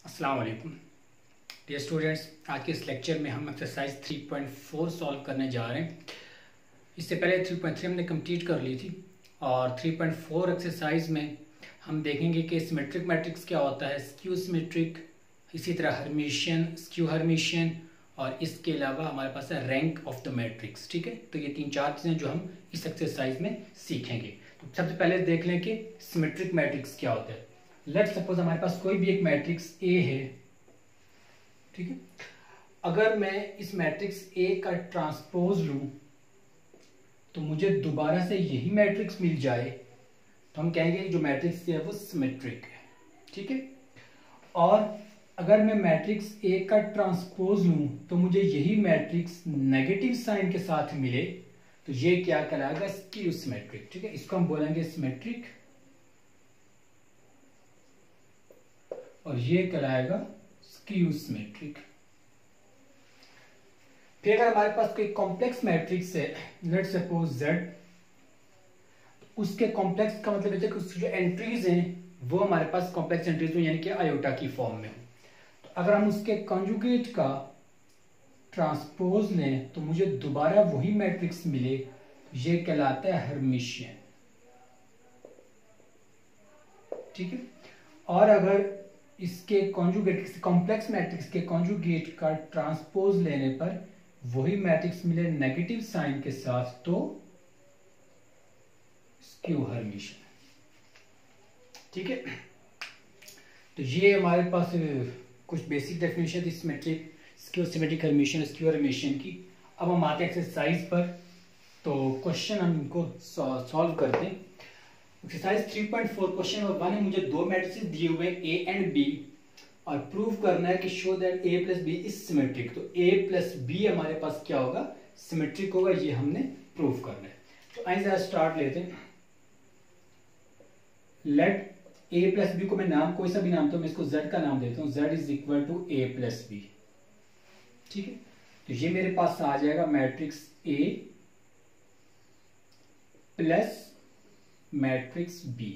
अस्सलाम वालेकुम dear students. आज के इस लेक्चर में हम एक्सरसाइज 3.4 सॉल्व करने जा रहे हैं। इससे पहले 3.3 हमने कंप्लीट कर ली थी और 3.4 एक्सरसाइज में हम देखेंगे कि सिमेट्रिक मैट्रिक्स क्या होता है, स्क्यू सिमेट्रिक, इसी तरह हर्मिशियन, स्क्यू हर्मिशियन और इसके अलावा हमारे पास है रैंक ऑफ द मैट्रिक्स। ठीक है, तो ये 3-4 चीज़ें जो हम इस एक्सरसाइज में सीखेंगे। तो सबसे पहले देख लें कि सिमेट्रिक मैट्रिक्स क्या होता है। लेट सपोज हमारे पास कोई भी एक मैट्रिक्स ए है। ठीक है, अगर मैं इस मैट्रिक्स ए का ट्रांसपोज लूं तो मुझे दोबारा से यही मैट्रिक्स मिल जाए तो हम कहेंगे जो मैट्रिक्स है वो सिमेट्रिक है। ठीक है, और अगर मैं मैट्रिक्स ए का ट्रांसपोज लूं तो मुझे यही मैट्रिक्स नेगेटिव साइन के साथ मिले तो ये क्या कहलाएगा, स्क्यू सिमेट्रिक। ठीक है, इसको हम बोलेंगे सिमेट्रिक और ये कहलाएगा स्क्यू सिमेट्रिक। फिर अगर हमारे पास कोई कॉम्प्लेक्स मैट्रिक्स है, लेट सपोज Z, उसके कॉम्प्लेक्स का मतलब है कि उसकी जो एंट्रीज हैं वो हमारे पास कॉम्प्लेक्स एंट्रीज में यानी कि आयोटा की फॉर्म में हो। तो अगर हम उसके कॉन्जुगेट का ट्रांसपोज लें तो मुझे दोबारा वही मैट्रिक्स मिले तो ये कहलाता है हर्मिशियन। ठीक है, और अगर इसके कॉन्जुगेट कॉम्प्लेक्स मैट्रिक्स के कॉन्जुगेट का ट्रांसपोज लेने पर वही मैट्रिक्स मिले नेगेटिव साइन के साथ तो स्क्यू हर्मिशियन। ठीक है, तो ये हमारे पास कुछ बेसिक डेफिनेशन थी symmetric, skew symmetric, Hermitian, skew Hermitian की। अब हम आते हैं एक्सरसाइज पर, तो क्वेश्चन हम इनको सॉल्व करते हैं। एक्सरसाइज 3.4 क्वेश्चन नंबर 1 है, मुझे दो मैट्रिसेस दिए हुए हैं ए एंड बी और प्रूव करना है कि show that A plus B is symmetric. तो ए प्लस बी हमारे पास क्या होगा, सिमेट्रिक होगा, ये हमने प्रूव करना है। तो आइए जरा स्टार्ट लेते हैं। लेट ए प्लस बी को मैं नाम कोई सा भी नाम, तो मैं इसको z का नाम देता हूं, z is equal to A plus B. ठीक है, तो ये मेरे पास आ जाएगा matrix A plus matrix B.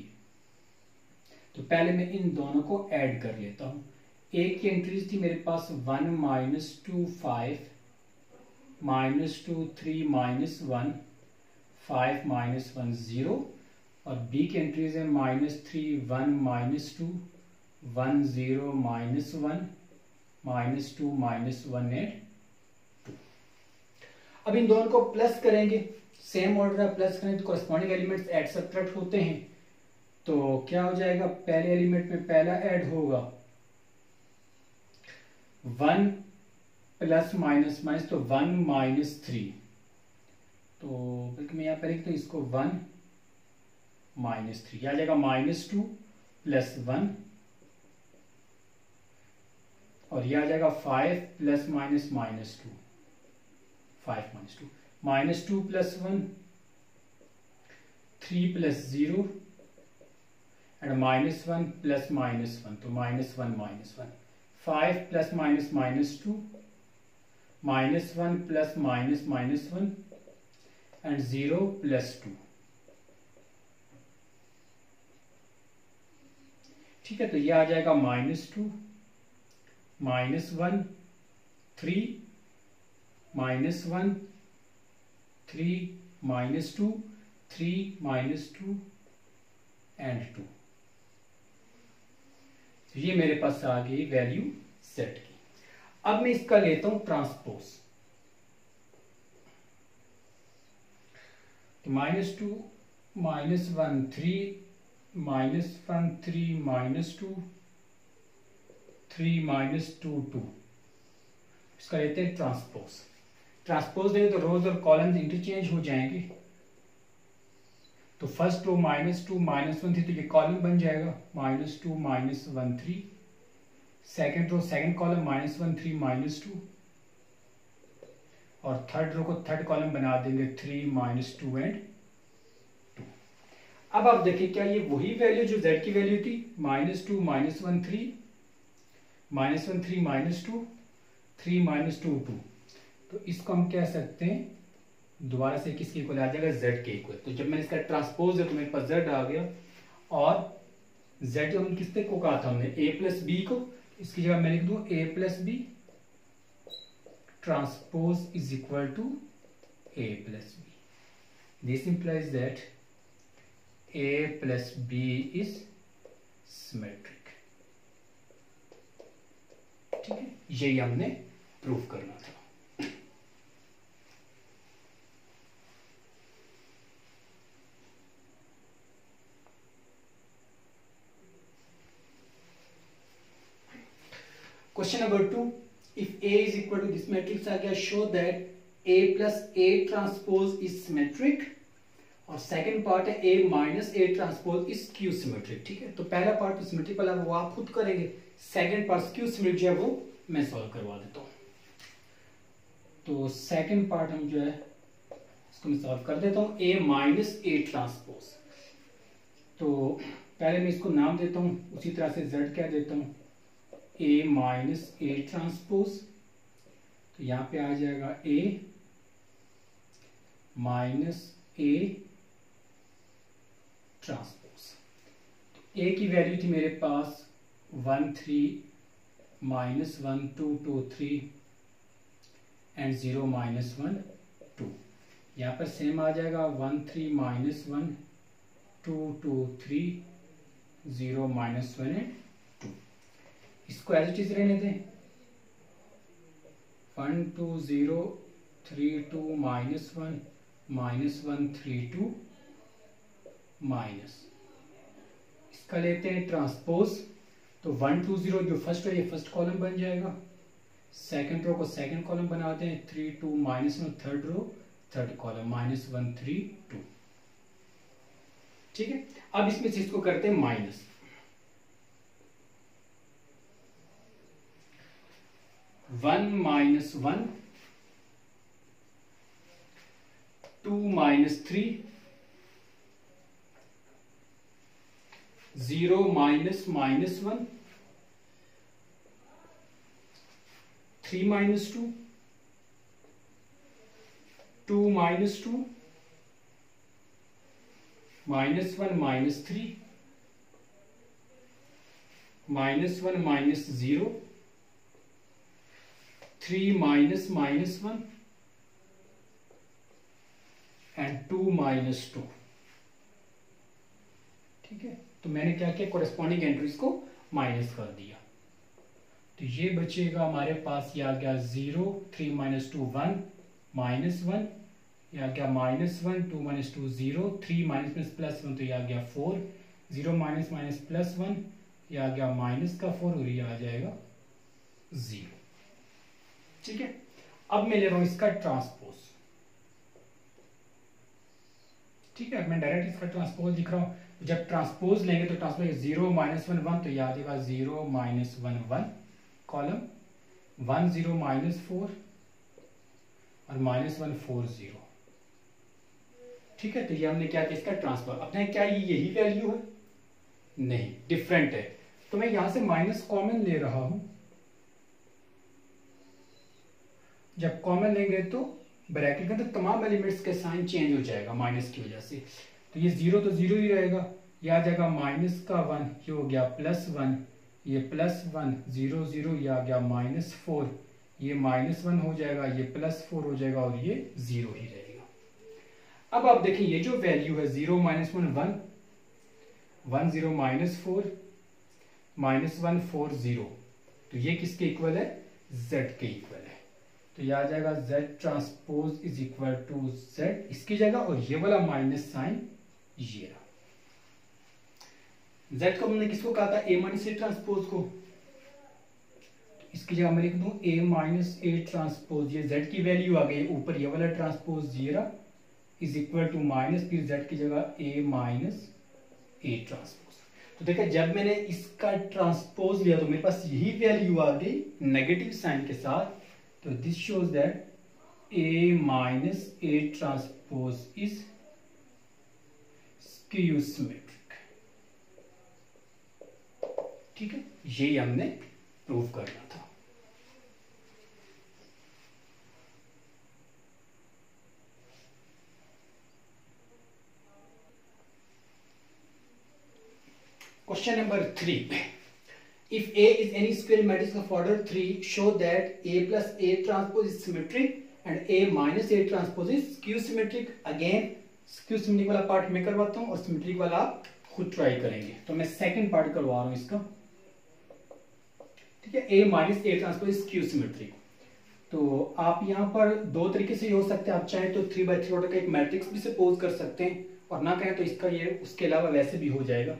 तो पहले मैं इन दोनों को ऐड कर लेता हूं। ए की एंट्रीज थी मेरे पास 1 -2 5 -2 3 -1 5 -1 0 और बी की एंट्रीज है -3 1 -2 1 0 -1 -2 -1 एंड 2। अब इन दोनों को प्लस करेंगे, सेम ऑर्डर है, प्लस करें तो कॉरेस्पॉन्डिंग एलिमेंट्स ऐड सब्ट्रैक्ट होते हैं। तो क्या हो जाएगा, पहले एलिमेंट में पहला ऐड होगा 1 प्लस माइनस माइनस तो 1 -3, तो बल्कि मैं यहां पर तो इसको 1 -3 आ जाएगा -2 प्लस 1 और यह आ जाएगा 5 plus minus -2 5 -2 -2 plus 1 3 plus 0 and -1 plus -1 तो -1 -1 5 plus minus -2 -1 plus -1 and 0 plus 2। ठीक है, तो ये आ जाएगा -2 -1 3 -1 3 -2 3 -2 एंड 2। तो ये मेरे पास आ गई वैल्यू सेट की। अब मैं इसका लेता हूं ट्रांसपोज। तो -2 -1 3 -1 3 -2 3 -2 2, इसका लेते हैं ट्रांसपोज। ट्रांसपोज देंगे तो रोज और कॉलम्स इंटरचेंज हो जाएंगे। तो फर्स्ट रो -2 -1 थी तो ये कॉलम बन जाएगा -2 -1 3। सेकेंड रो सेकेंड कॉलम -1 3 -2 और थर्ड रो को थर्ड कॉलम बना देंगे 3 -2 एंड 2। अब आप देखिए क्या ये वही वैल्यू जो z की वैल्यू थी -2 -1 3 -1 3 -2 3 -2 2, तो इसको हम कह सकते हैं दोबारा से किसके इक्वल आ जाएगा, z के इक्वल। तो जब मैंने इसका ट्रांसपोज है तो मेरे पास z आ गया और z हम किससे को कहा था हमने, a प्लस बी को, इसकी जगह मैं लिख दूं a plus B transpose is equal to a plus B. This implies that a plus b is symmetric. ठीक है, यही हमने प्रूव करना था। Question number 2, if A is equal to this matrix आ गया, show that A plus A transpose is symmetric, और second part है A minus A transpose is skew symmetric. ठीक है, तो पहला पार्ट तो सिमेट्रिक वाला वो आप खुद करेंगे, सेकंड पार्ट स्क्यू सिमेट्रिक जो है वो मैं सॉल्व करवा देता हूँ। तो सेकंड पार्ट हम जो है इसको मैं सॉल्व कर देता हूँ, A माइनस A ट्रांसपोज। तो पहले मैं इसको नाम देता हूँ, उसी तरह से Z क्या देता हूँ, A माइनस A ट्रांसपोज। तो यहां पे आ जाएगा A माइनस A ट्रांसपोज। तो A की वैल्यू थी मेरे पास 1 3 माइनस 1 2 2 3 एंड 0 माइनस 1 2। यहां पर सेम आ जाएगा 1 3 माइनस 1 2 2 3 0 माइनस 1 एंड 2। इसको एज इट इज रहने दें, 1 2 0 3 2 माइनस 1 3 2 माइनस, इसका लेते हैं ट्रांसपोज। तो 1 2 0 जो फर्स्ट रो ये फर्स्ट कॉलम बन जाएगा, सेकंड रो को सेकंड कॉलम बनाते हैं, 3 2 minus 1 third row third column minus 1 3 2। ठीक है, अब इसमें से इसको करते हैं minus, 1 minus 1 2 minus 3 0 minus minus 1 3 minus 2 2 minus 2 minus 1 minus 3 minus 1 minus 0 3 minus minus 1 and 2 minus 2। ठीक है, तो मैंने क्या किया, कोरेस्पॉन्डिंग एंट्रीज को माइनस कर दिया। तो ये बचेगा हमारे पास, ये आ गया 0 3 माइनस 2 1 माइनस 1, ये आ गया माइनस 1 2 माइनस 2 0 3 माइनस में प्लस 1 तो ये आ गया 4 0 माइनस माइनस प्लस 1, ये आ गया माइनस का 4 और ये आ जाएगा 0। ठीक है, अब मैं ले रहा हूं इसका ट्रांसपोज। ठीक है, मैं डायरेक्ट इसका ट्रांसपोज लिख रहा हूं। जब ट्रांसपोज लेंगे तो ट्रांसपोज 0 माइनस 1 1 तो ये आ जाएगा 0 माइनस 1 1 कॉलम 1 0 माइनस 4 और माइनस 1 4 0। ठीक है, तो ये हमने क्या किया, इसका ट्रांसपोज। अपने क्या ये यही वैल्यू है? नहीं, डिफरेंट है। तो मैं यहां से माइनस कॉमन ले रहा हूं। जब कॉमन लेंगे तो ब्रैकेट के अंदर तमाम एलिमेंट्स के साइन चेंज हो जाएगा माइनस की वजह से। तो ये 0 तो 0 ही रहेगा, ये आ जाएगा माइनस का 1, ये हो गया प्लस 1, ये प्लस 1 0 0, ये आ गया माइनस 4, ये माइनस 1 हो जाएगा, ये प्लस 4 हो जाएगा और ये 0 ही रहेगा। अब आप देखिए ये जो वैल्यू है 0 माइनस 1 1 1 0 माइनस 4 माइनस 1 4 0, तो ये किसके इक्वल है? z के इक्वल है। तो ये आ जाएगा z transpose is equal to z, इसकी जगह, और ये वाला माइनस साइन ये रहा। z को हमने किसको कहा था? a माइनस a ट्रांसपोज को। तो इसकी जगह मैं लिख दूं a माइनस a ट्रांसपोज, ये z की वैल्यू आ गई, ऊपर ये वाला ट्रांसपोज ये रहा, इज इक्वल टू माइनस, फिर z की जगह a माइनस a ट्रांसपोज। तो देखिए जब मैंने इसका ट्रांसपोज लिया तो मेरे पास यही वैल्यू आ गई नेगेटिव साइन के साथ। तो this shows that a minus a transpose is skew symmetric. ठीक है, यही हमने प्रूव करना था। Question number 3, If A is any square matrix of order 3, show that A plus A transpose is symmetric and A minus A transpose is skew symmetric. Again skew symmetric वाला part मैं करवाता हूँ और symmetric वाला आप खुद try करेंगे। तो मैं सेकंड पार्ट करवा रहा हूँ इसका, ठीक है। A minus A transpose skew symmetric. तो आप यहाँ पर दो तरीके से हो सकते हैं, आप चाहें तो 3x3 ऑर्डर का एक मैट्रिक्स भी सपोज कर सकते हैं और ना कहें तो इसका ये उसके अलावा वैसे भी हो जाएगा।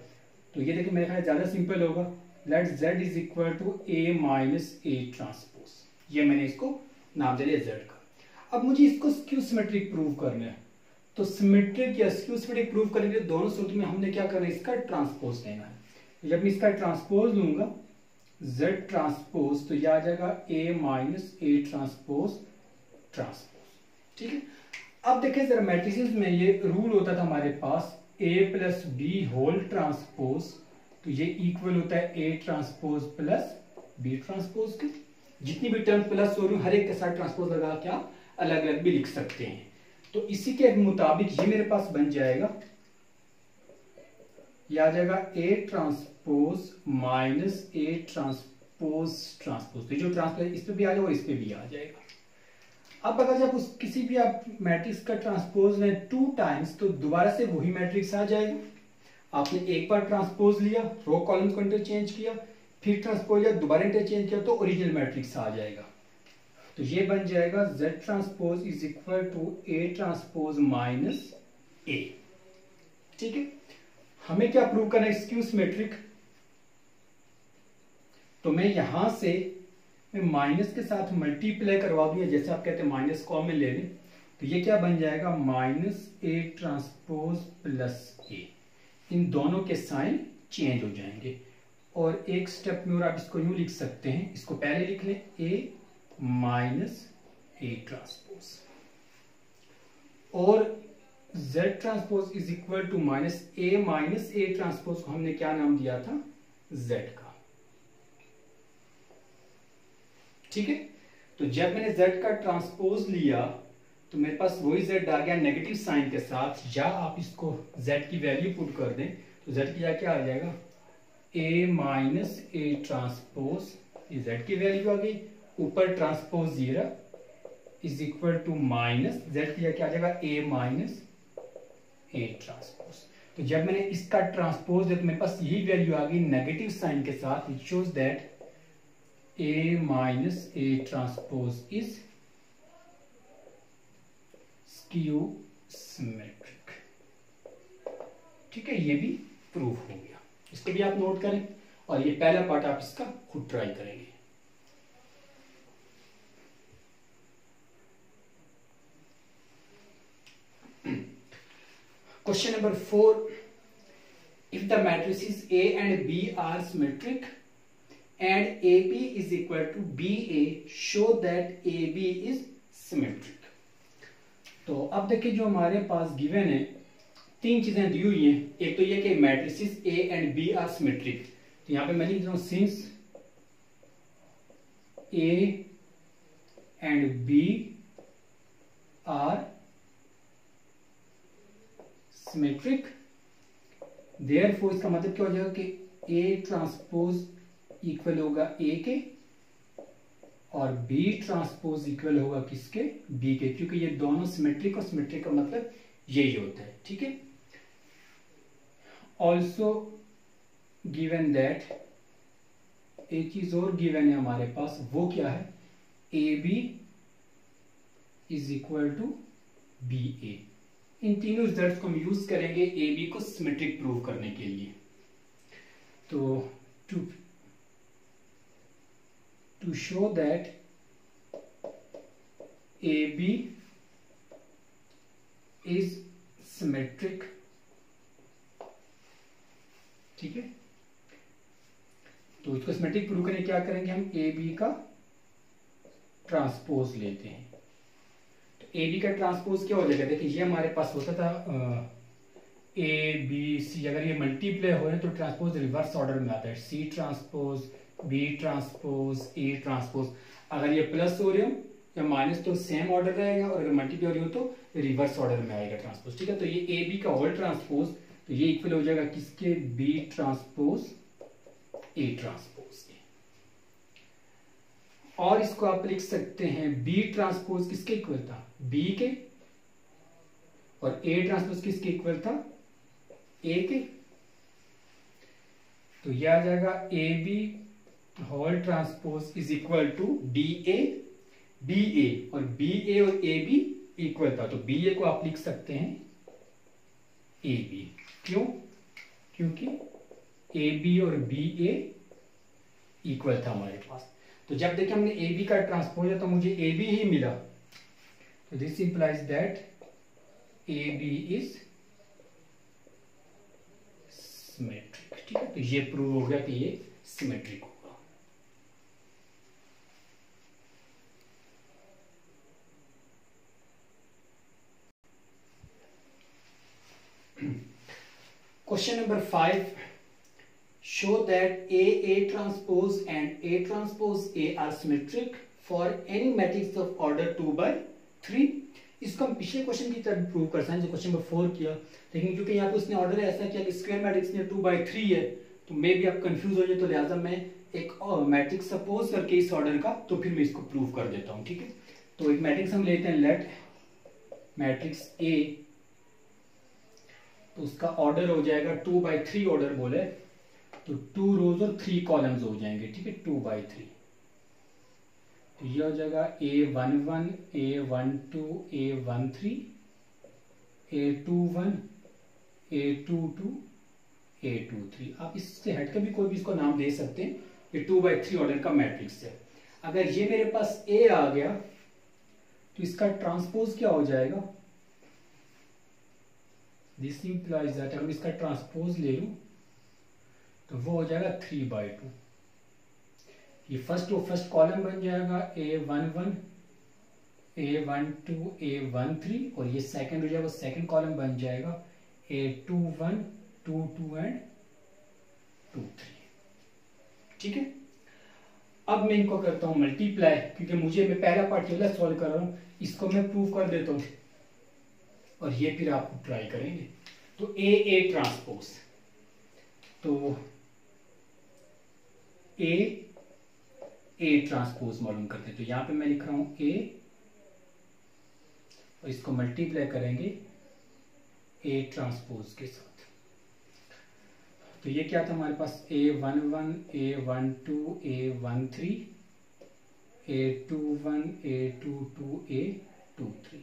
तो ये देखिए मेरे ख्याल ज्यादा सिंपल होगा। Let z is equal to a minus A transpose, ये मैंने इसको नाम दे दिया z का। अब मुझे इसको स्क्यू सिमेट्रिक प्रूव करना है। तो सिमेट्रिक या स्क्यू सिमेट्रिक प्रूव करने के लिए दोनों सूत्र में हमने क्या करना है, इसका ट्रांसपोज लेना है। तो जब मैं इसका ट्रांसपोज लूंगा z ट्रांसपोज, तो यह आ जाएगा a minus A transpose transpose, ठीक है। अब देखिए जरा मैट्रिसेस में ये रूल होता था हमारे पास a plus B whole transpose, तो ये इक्वल होता है a transpose plus b transpose के। जितनी भी टर्म प्लस हो रही हर एक के साथ ट्रांसपोज लगा के आप अलग अलग भी लिख सकते हैं। तो इसी के मुताबिक ये मेरे पास बन जाएगा, ये आ जाएगा a transpose minus a transpose transpose. तो जो ट्रांसपोज इस पे भी आ जाएगा इस पे भी आ जाएगा। अब अगर जब उस किसी भी आप मैट्रिक्स का ट्रांसपोज लें 2 टाइम्स, तो दोबारा से वही मैट्रिक्स आ जाएगा। आपने एक बार ट्रांसपोज लिया, रो कॉलम को इंटरचेंज किया, फिर ट्रांसपोज लिया, दोबारा इंटरचेंज किया, तो ओरिजिनल मैट्रिक्स आ जाएगा। तो ये बन जाएगा z transpose is equal to a transpose minus a, ठीक है। हमें क्या प्रूव करना है, स्क्यू सिमेट्रिक। तो मैं यहां से माइनस के साथ मल्टीप्लाई करवा दूंगा, जैसे आप कहते हैं माइनस कॉमन ले लें, तो ये क्या बन जाएगा minus a transpose plus a। इन दोनों के साइन चेंज हो जाएंगे। और एक स्टेप में और आप इसको यूं लिख सकते हैं, इसको पहले लिख लें a माइनस ए ट्रांसपोज, और z transpose is equal to minus A transpose को हमने क्या नाम दिया था, z का, ठीक है। तो जब मैंने z का ट्रांसपोज लिया तो मेरे पास वही z आ गया नेगेटिव साइन के साथ। या आप इसको z की वैल्यू पुट कर दें तो z की क्या आ जाएगा, a माइनस ए ट्रांसपोज, ये z की वैल्यू आ गई, ऊपर transpose 0 is equal to minus z की क्या आ जाएगा, a माइनस ए ट्रांसपोज। तो जब मैंने इसका ट्रांसपोज दिया तो मेरे पास यही वैल्यू आ गई नेगेटिव साइन के साथ, which shows that a minus A transpose is skew symmetric, ठीक है। ये भी प्रूफ हो गया, इसको भी आप नोट करें और ये पहला पार्ट आप इसका खुद ट्राई करेंगे। Question number 4. If the matrices A and B are symmetric and AB is equal to BA, show that AB is symmetric. तो अब देखिए जो हमारे पास गिवन है, तीन चीजें दी हुई हैं। एक तो ये कि matrices A and B are symmetric, तो यहां पे मैं लिख रहा हूं since A and B are symmetric, therefore इसका मतलब क्या हो जाएगा कि A ट्रांसपोज इक्वल होगा A के और B ट्रांसपोज इक्वल होगा किसके, B के, क्योंकि ये दोनों सिमेट्रिक, और सिमेट्रिक का मतलब यही होता है, ठीक है। ऑल्सो गिवन दैट, एक चीज और गिवन है हमारे पास, वो क्या है, AB is equal to BA। इन तीनों रिजल्ट्स को हम यूज करेंगे ए बी को सिमेट्रिक प्रूव करने के लिए। तो to show that A B is symmetric, ठीक है। तो इसको सिमेट्रिक प्रूव करने क्या करेंगे, हम ए बी का ट्रांसपोज लेते हैं। ए बी का ट्रांसपोज क्या हो जाएगा, देखिए ये हमारे पास होता था ए बी सी, अगर ये मल्टीप्लाई हो रहे तो ट्रांसपोज रिवर्स ऑर्डर में आता है, C transpose B transpose A transpose. अगर ये प्लस हो रहे हो या माइनस तो सेम ऑर्डर रहेगा, और अगर मल्टीप्लाई हो रही हो तो रिवर्स ऑर्डर में आएगा ट्रांसपोज, ठीक है। तो ये ए बी का होल ट्रांसपोज, तो ये इक्वल हो जाएगा किसके, बी ट्रांसपोज ए ट्रांसपोज और इसको आप लिख सकते हैं बी ट्रांसपोज किसके इक्वल था, बी के, और ए ट्रांसपोज किसके इक्वल था, ए के। तो यह आ जाएगा A B whole transpose is equal to D A B A, और बी ए और ए बी इक्वल था, तो बी ए को आप लिख सकते हैं ए बी। क्यों, क्योंकि ए बी और बी ए इक्वल था हमारे पास। तो जब देखिए हमने ए बी का ट्रांसपोज है तो मुझे ए बी ही मिला, तो this implies that A B is symmetric. ठीक है, तो ये प्रूव हो गया कि ये सिमेट्रिक होगा। Question number 5, show that A transpose and A transpose A are symmetric for any matrix of order 2 by 3। इसको हम पिछले क्वेश्चन की तरह प्रूव कर सकते हैं जो क्वेश्चन नंबर 4 किया, लेकिन क्योंकि यहाँ पे उसने ऑर्डर ऐसा किया कि स्क्वायर मैट्रिक्स में 2 by 3 है, तो मे भी आप कंफ्यूज हो जाए, तो लिहाजा मैं एक मैट्रिक्स सपोज करके इस ऑर्डर का, तो फिर मैं इसको प्रूव कर देता हूँ। ठीक है, तो एक मैट्रिक्स हम लेते हैं, लेट मैट्रिक्स ए, तो उसका ऑर्डर हो जाएगा 2 by 3 ऑर्डर बोले, तो 2 रोज और 3 कॉलम्स हो जाएंगे। ठीक है, 2 by 3, तो ये हो जाएगा A11 A12 A13 A21 A22 A23। आप इससे हटकर भी कोई भी इसको नाम दे सकते हैं, ये 2 by 3 ऑर्डर का मैट्रिक्स है। अगर ये मेरे पास A आ गया तो इसका ट्रांसपोज क्या हो जाएगा, दिस इंप्लाइज दैट, अगर इसका ट्रांसपोज ले लूं तो वो हो जाएगा 3 by 2। ये फर्स्ट कॉलम बन जाएगा A11 A12 A13, और ये सेकंड हो जाएगा, सेकंड कॉलम बन जाएगा A21 22 एंड 23। ठीक है, अब मैं इनको करता हूं मल्टीप्लाई, क्योंकि मुझे मैं पहला पार्ट केवल सॉल्व कर रहा हूं, इसको मैं प्रूव कर देता हूं और ये फिर आप ट्राई करेंगे। तो ए ट्रांसपोज, तो ए ट्रांसपोज मालूम करते हैं, तो यहां पे मैं लिख रहा हूं ए, और इसको मल्टीप्लाई करेंगे ए ट्रांसपोज के साथ। तो ये क्या था हमारे पास, A11 A12 A13 A21 A22 A23।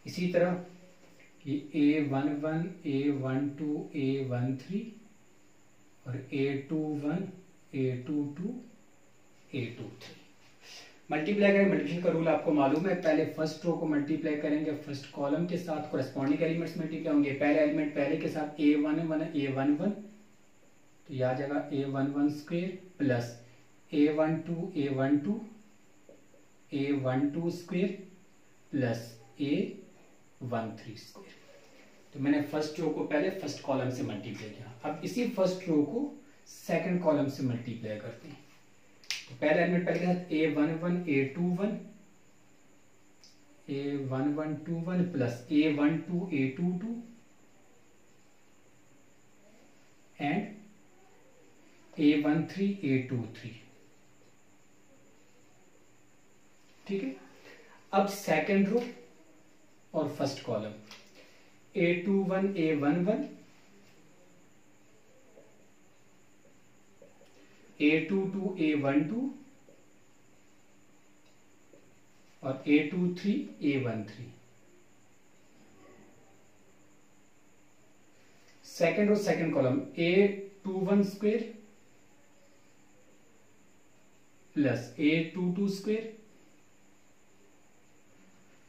इसी तरह ये A11 A12 A13 और A21 A22 A23। मल्टीप्लाई करेंगे, मल्टीप्लिकेशन का रूल आपको मालूम है, पहले फर्स्ट रो को मल्टीप्लाई करेंगे फर्स्ट कॉलम के साथ, कोरेस्पॉन्डिंग एलिमेंट्स मल्टीप्लाई होंगे, पहले एलिमेंट पहले के साथ A11 तो यह आ जाएगा A11 square plus A12 A12 square plus A13 square. तो मैंने फर्स्ट रो को पहले फर्स्ट कॉलम से मल्टीप्लाई किया, अब इसी फर्स्ट रो को सेकंड कॉलम से मल्टीप्लाई करते हैं। तो पहले एलिमेंट पहले के साथ A11 A21 plus A12 A22 and A13 A23। ठीक है, अब सेकंड रो और first column A21 A11 A22 A12 और A23 A13। सेकंड और second column A21 square plus A22 square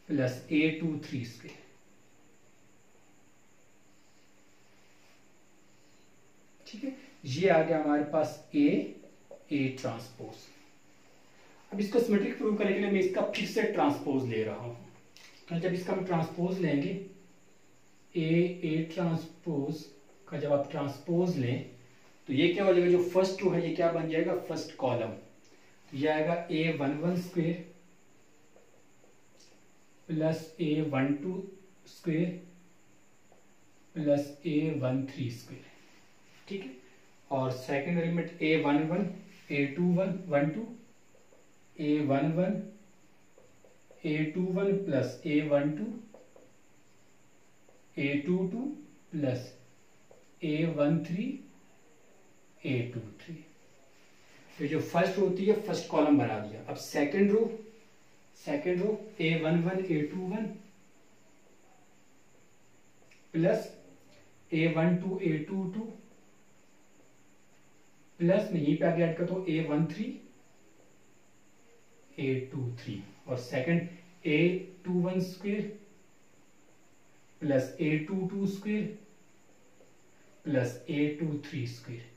plus A23 square. ठीक है, ये आ गया हमारे पास ए ट्रांसपोज। अब इसको सिमेट्रिक प्रूव करने के लिए मैं इसका फिर से ट्रांसपोज ले रहा हूं, तो जब इसका हम ट्रांसपोज लेंगे ए ट्रांसपोज का, जब आप ट्रांसपोज लें तो ये क्या हो जाएगा, जो फर्स्ट रो है ये क्या बन जाएगा, फर्स्ट कॉलम, तो ये आएगा A11 square plus A12 square plus A13 square. ठीक है, और second element A11 A21 12 A11 A21 plus A12 A22 plus A13 A23। तो जो फर्स्ट रो होती है फर्स्ट कॉलम बना दिया। अब second row A11 A21 plus A12 A22 plus मैं यहीं पे आगे ऐड करता हूं A13 A23 और second A21 square plus A22 square plus A23 square.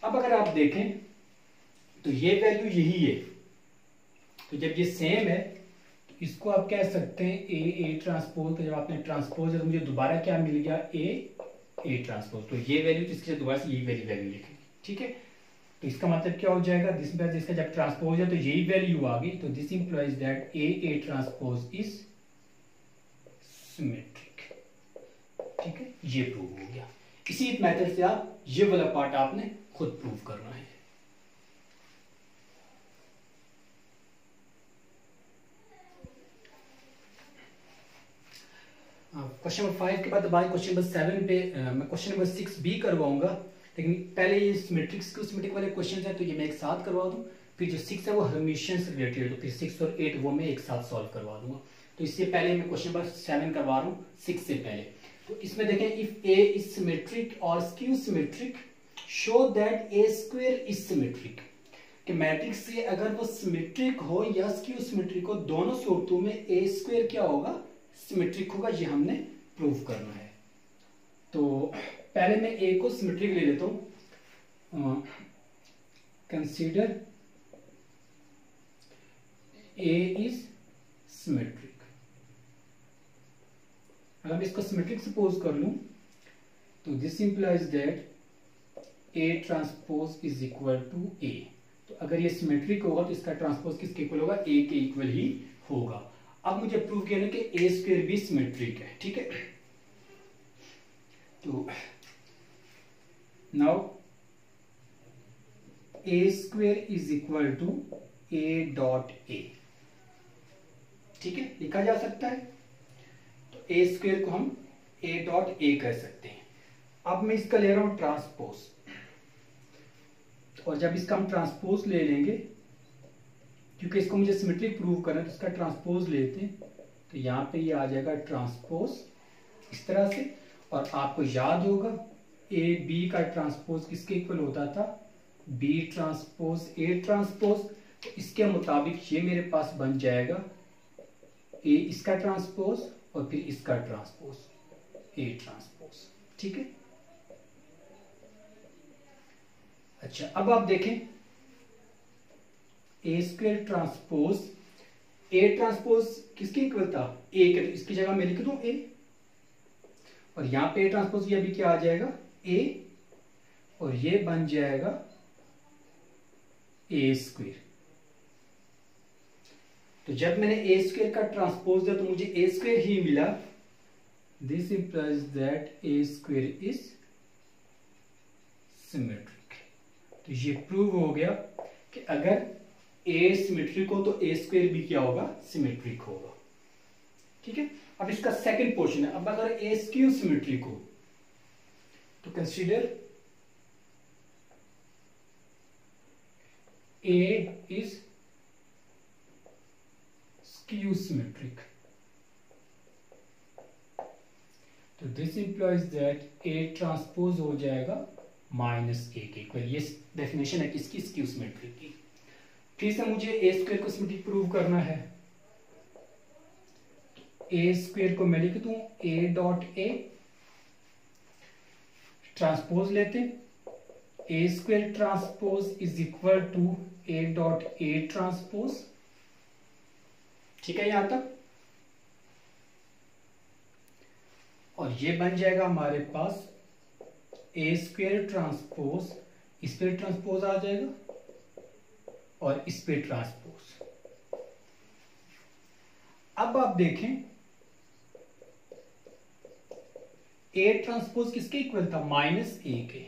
अब अगर आप देखें तो ये वैल्यू यही है, तो जब ये सेम है तो इसको आप कह सकते हैं ए ट्रांसपोज। तो जब आपने ट्रांसपोज है तो मुझे दोबारा क्या मिल गया ए ट्रांसपोज। तो ये वैल्यू इसके दोबारा से यही वैल्यू लिखेंगे, ठीक है। तो इसका मतलब क्या हो जाएगा, इसका जब ट्रांसपोज है तो यही वैल्यू आ गई। तो this implies that A transpose is symmetric, ठीक है। ये प्रूव हो गया। इसी मेथड से आप ये वाला पार्ट आपने खुद प्रूव करना है। क्वेश्चन नंबर 5 के बाद क्वेश्चन नंबर 7 पे मैं क्वेश्चन नंबर 6 भी करवाऊंगा, लेकिन पहले ये सिमेट्रिक वाले क्वेश्चन है तो ये मैं एक साथ करवा दूं। फिर जो 6 है वो हर्मिशियन से रिलेटेड, तो फिर 6 और 8 वो मैं एक साथ सॉल्व करवा दूंगा। तो इससे पहले मैं क्वेश्चन नंबर 7 करवा रहा हूँ 6 से पहले। तो इसमें देखें, इफ ए इज सिमेट्रिक और skew symmetric show that A square is symmetric. कि मैट्रिक्स से अगर वो सिमेट्रिक हो या स्क्यू सिमेट्रिक हो, दोनों सूरतों में ए स्क्वायर क्या होगा, सिमेट्रिक होगा। ये हमने प्रूव करना है। तो पहले मैं ए को सिमेट्रिक ले लेता हूं। Consider A is symmetric. अगर मैं इसको सिमेट्रिक सपोज कर लूं तो this implies that A transpose is equal to A. तो अगर ये सिमेट्रिक होगा तो इसका ट्रांसपोज किसके इक्वल होगा, ए के इक्वल ही होगा। अब मुझे प्रूव किया कि ए स्क्वायर भी सिमेट्रिक है, ठीक है। तो now A square is equal to A dot A, ठीक है, लिखा जा सकता है। तो ए स्क्वायर को हम ए डॉट ए कर सकते हैं। अब मैं इसका ले रहा हूं ट्रांसपोज, और जब इसका हम ट्रांसपोज ले लेंगे, क्योंकि इसको मुझे सिमेट्रिक प्रूव करना है तो इसका ट्रांसपोज लेते हैं। तो यहाँ पे ये आ जाएगा ट्रांसपोज इस तरह से। और आपको याद होगा ए बी का ट्रांसपोज किसके इक्वल होता था, बी ट्रांसपोज ए ट्रांसपोज। तो इसके मुताबिक ये मेरे पास बन जाएगा ए इसका ट्रांसपोज और फिर इसका ट्रांसपोज ए ट्रांसपोज, ठीक है। अच्छा, अब आप देखें ए स्क्वायर ट्रांसपोज, ए ट्रांसपोज किसके इक्वल था, ए के। तो इसकी जगह मैं लिख दूं ए, और यहां पे ए ट्रांसपोज ये भी क्या आ जाएगा ए, और ये बन जाएगा ए स्क्वायर। तो जब मैंने ए स्क्वायर का ट्रांसपोज दिया तो मुझे ए स्क्वायर ही मिला। This implies that A square is symmetric. तो ये प्रूव हो गया कि अगर ए सिमेट्रिक हो तो ए स्क्वायर भी क्या होगा, सिमेट्रिक होगा, ठीक है। अब इसका सेकंड पोर्शन है। अब अगर ए स्क्यू सिमेट्रिक हो तो consider A is skew symmetric. तो this implies that A transpose हो जाएगा माइनस ए के इक्वल। ये डेफिनेशन है किसकी, स्क्यू सिमेट्रिक की। फिर से मुझे ए स्क्वायर को सिमेट्रिक प्रूव करना है। ए स्क्वायर को मैं लिख दूं ए डॉट ए, ट्रांसपोज लेते, A square transpose is equal to A dot A transpose, ठीक है यहां तक। और ये बन जाएगा हमारे पास ए स्क्वायर ट्रांसपोज, इस पे ट्रांसपोज आ जाएगा और इस पे ट्रांसपोज। अब आप देखें ए ट्रांसपोज किसके इक्वल था, माइनस ए के।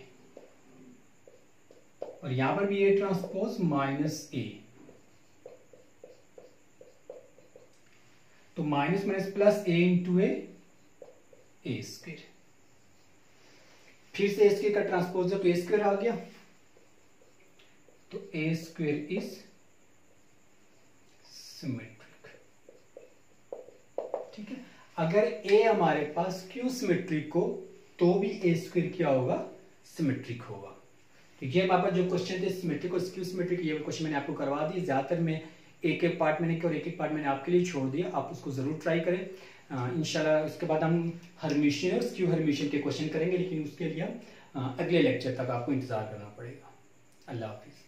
और यहां पर भी ए ट्रांसपोज माइनस ए, तो माइनस माइनस प्लस ए इंटू ए स्क्वायर। फिर से ए स्क्वायर का ट्रांसपोज है तो ए स्क्वायर आ गया, तो ए स्क्वायर इज सिमेट्रिक। ठीक है, अगर ए हमारे पास क्यू सिमेट्रिक हो तो भी ए स्क्वायर क्या होगा, सिमेट्रिक होगा। तो ये हमारे पास जो क्वेश्चन थे सिमेट्रिक और स्क्यू सिमेट्रिक, ये क्वेश्चन मैंने आपको करवा दिए। ज्यादातर में एक एक पार्ट मैंने किया और एक एक पार्ट मैंने आपके लिए छोड़ दिया, आप उसको जरूर ट्राई करें। इंशाल्लाह उसके बाद हम हर्मिशियन और स्क्यू हर्मिशियन के क्वेश्चन करेंगे, लेकिन उसके लिए अगले लेक्चर तक आपको इंतजार करना पड़ेगा। अल्लाह हाफिज।